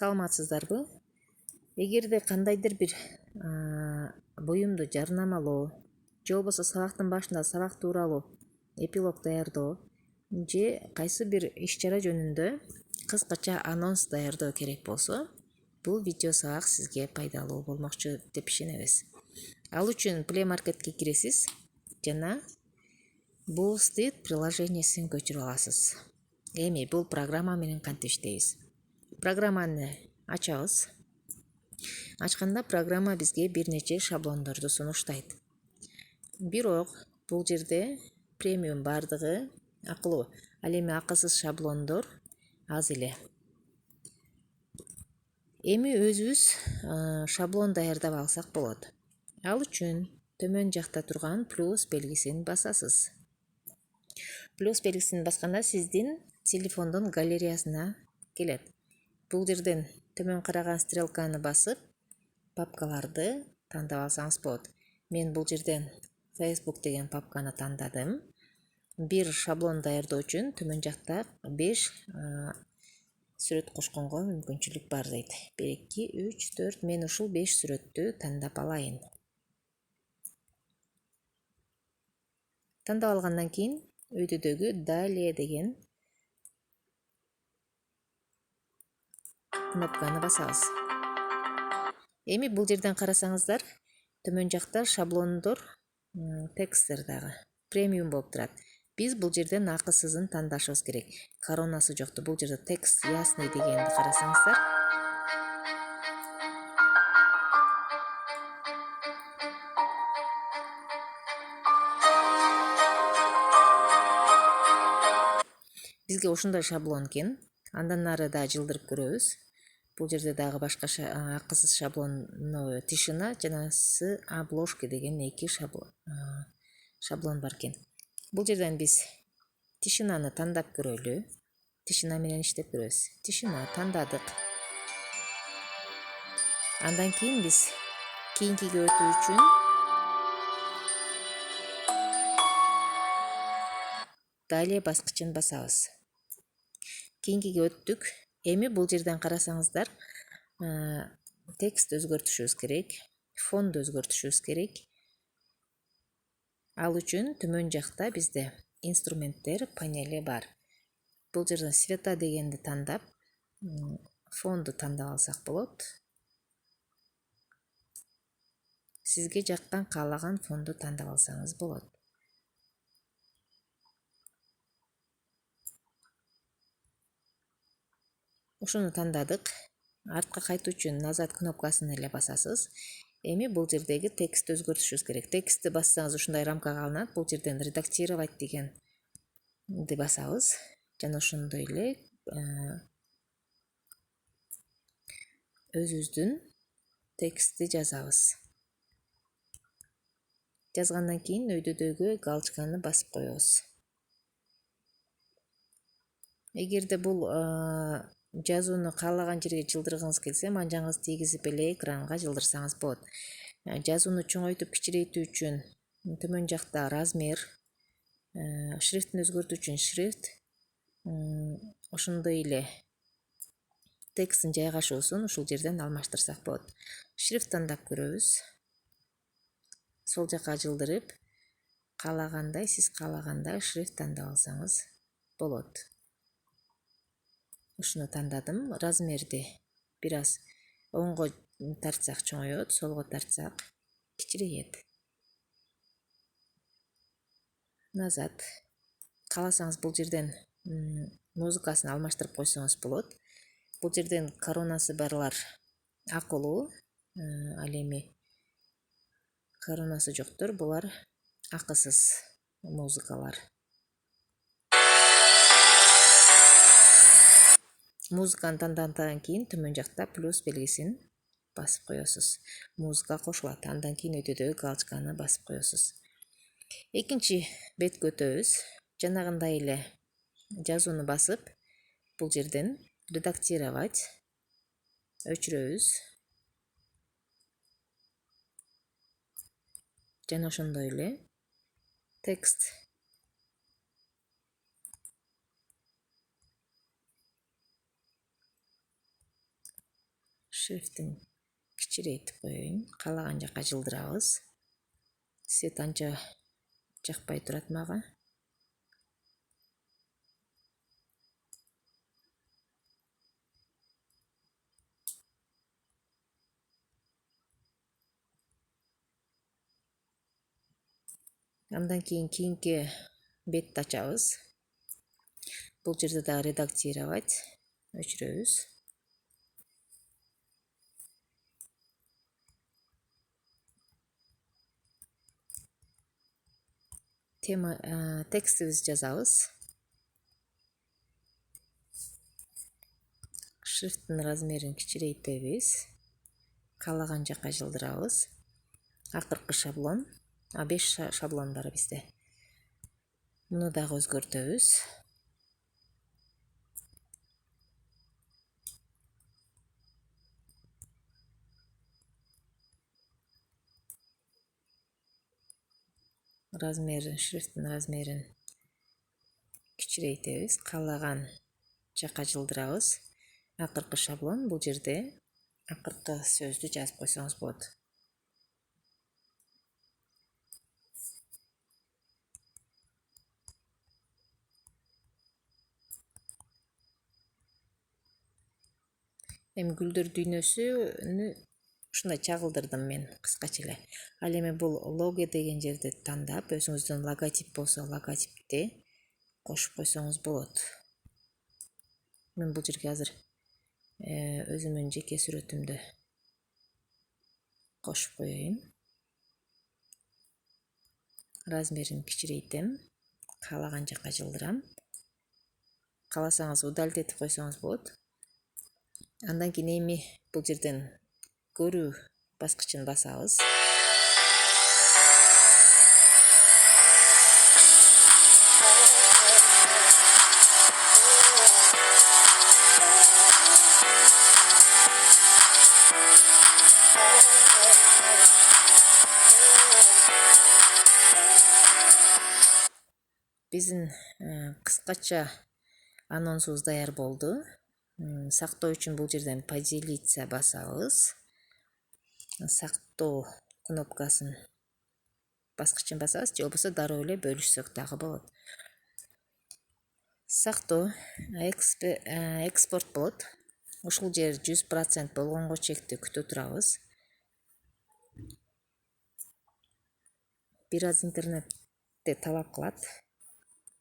Саламатсыздарбы? Эгерде кандайдыр бир буюмду жарнамалоо же болбосо сабактын башында сабак тууралуу эпилог даярдоо же кайсы бир иш-чара жөнүндө кыскача анонс даярдоо керек болсо, бул видео сабак сизге пайдалуу болмокчу деп ишенебиз. Ал үчүн Play Marketке киресиз жана Boosted приложениесин көчүрүп аласыз. Эми бул программа менен кантип иштейбиз? Программаны ачабыз. Ачканда программа бизге бир нече шаблондорду сунуштайт. Бирок бул жерде премиум бардыгы акылуу. Ал эми акысыз шаблондор аз эле. Эми өзүбүз шаблон даярдап алсак болот. Ал үчүн төмөн жакта турган плюс белгисин басасыз. Плюс белгисин басканда сиздин телефондун галереясына келет. Бул жерден төмөн караган стрелканы басып, папкаларды тандап алсаңыз болот. Мен бул жерден Facebook деген папканы тандадым. Бир шаблон даярдоо үчүн төмөн жакта 5 сүрөт кошконго мүмкүнчүлүк бар дейт. 1, 2, 3, 4. Мен ушул 5 сүрөттү тандап алайын. Тандап алгандан кийин өйдөдөгү далее деген кнопканы басабыз. Эми бул жерден карасаңыздар, төмөн жакта шаблондор, тексттер дагы премиум болуп турат. Биз бул жерден акысызын тандашыбыз керек. Коронасы жокту. Бул жерде текст ясный дегенди карасаңыздар. Бизге ушундай шаблон экен. Андан ары да жылдырып көрөбүз. Бул жерде дагы башка акысыз шаблон, тишина жана с обложки деген 2 шаблон бар экен. Бул жерден биз тишинаны тандап көрөлү. Тишина менен иштеп көрөбүз. Тишина тандадык. Андан кийин биз кийинкиге өтүү үчүн далее баскычын басабыз. Кийинкиге өттүк. Эми бул жерден карасаңыздар, текст өзгөртүшүбүз керек, фонду өзгөртүшүбүз керек. Ал үчүн төмөн жакта бизде инструменттер панели бар. Бул жерден цвета дегенди тандап, фонду тандап алсак болот. Сизге жаккан каалаган фонду тандап алсаңыз болот. Ушуну тандадык. Артка кайтуу үчүн назад кнопкасын эле басасыз. Эми бул жердеги текстти өзгөртүшүбүз керек. Текстти бассаңыз ушундай рамкага алынат. Бул жерден редактировать дегенди басабыз. Жана ошондой эле өзүбүздүн текстти жазабыз. Жазгандан кийин өйдөдөгү галочканы басып коебуз. Эгерде бул жазууну каалаган жерге жылдыргыңыз келсе, манжаңызды тийгизип эле экранга жылдырсаңыз болот. Жазууну чоңойтуп кичирейтүү үчүн төмөн жакта размер, шрифтин өзгөртүү үчүн шрифт, ошондой эле тексттин жайгашуусун ушул жерден алмаштырсак болот. Шрифт тандап көрөбүз. Сол жака жылдырып, сиз каалагандай шрифт тандап алсаңыз болот. Ушуну тандадым. Размерди бир аз оңго тартсак чоңоет, солго тартсак кичирейет. Назад. Кааласаңыз бул жерден музыкасын алмаштырып койсоңуз болот. Бул жерден коронасы барлар акылуу, ал эми коронасы жоктор булар акысыз музыкалар. Музыканы тандагандан кийин төмөн жакта плюс белгисин басып коесуз. Музыка кошулат. Андан кийин өйдөдөгү галочканы басып коесуз. Экинчи бетке өтөбүз. Жанагындай эле жазууну басып, бул жерден редактировать өчүрөбүз. Жана ошондой эле текст шрифтин кичирейтип коеюн. Каалаган жака жылдырабыз. Свет анча жакпай турат мага. Андан кийинки бетти ачабыз. Бул жерде дагы редактировать өчүрөбүз. Тема текстибизди жазабыз. Шрифттин размерин кичирейтебиз. Каалаган жака жылдырабыз. Акыркы шаблон. 5 шаблон бар бизде. Муну дагы өзгөртөбүз. Шрифттин размерин кичирейтебиз. Каалаган жака жылдырабыз. Акыркы шаблон. Бул жерде акыркы сөздү жазып койсоңуз болот. Эми гүлдөр дүйнөсүнү ушундай чагылдырдым мен кыскача эле. Ал эми бул лого деген жерди тандап, өзүңүздүн логотип болсо логотипти кошуп койсоңуз болот. Мен бул жерге азыр өзүмдүн жеке сүрөтүмдү кошуп коеюн. Размерин кичирейтем. Каалаган жака жылдырам. Кааласаңыз удалить этип койсоңуз болот. Андан кийин эми бул жерден көрүү баскычын басабыз. Биздин кыскача анонсубуз даяр болду. Сактоо үчүн бул жерден поделиться басабыз. Сактоо кнопкасын баскычын басабыз, же болбосо дароо эле бөлүшсөк дагы болот. Сактоо экспорт болот. Ушул жер 100% болгонго чейин күтө турабыз. Бир аз интернетте талап кылат.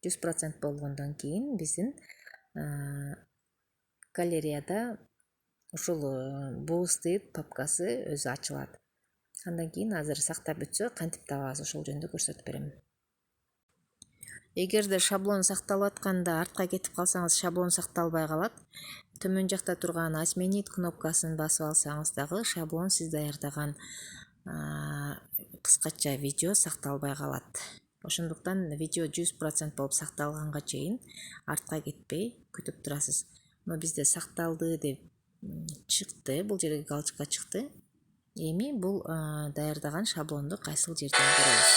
100% болгондон кийин биздин галереяда ушул бустыйт папкасы өзү ачылат. Андан кийин азыр сактап бүтсө кантип табабыз ошол жөнүндө көрсөтүп берем. Эгерде шаблон сакталып атканда артка кетип калсаңыз, шаблон сакталбай калат. Төмөн жакта турган отменить кнопкасын басып алсаңыз дагы шаблон сиз даярдаган кыскача видео сакталбай калат. Ошондуктан видео 100% болуп сакталганга чейин артка кетпей күтүп турасыз. Но бизде сакталды деп чыкты, бул жерге галочка чыкты. Эми бул даярдаган шаблонду кайсыл жерден көрөбүз.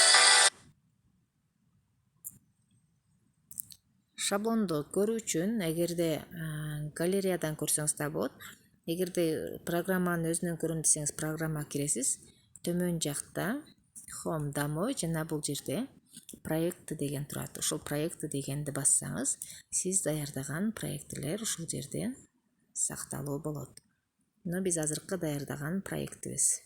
Шаблонду көрүү үчүн эгерде галереядан көрсөңүз да болот. Эгерде программанын өзүнөн көрөм десеңиз, программа киресиз. Төмөн жакта Home домой жана бул жерде проекты деген турат. Ушул проекты дегенди бассаңыз, сиз даярдаган проектилер ушул жерде сакталуу болот. Но биз азыркы даярдаган проектибиз.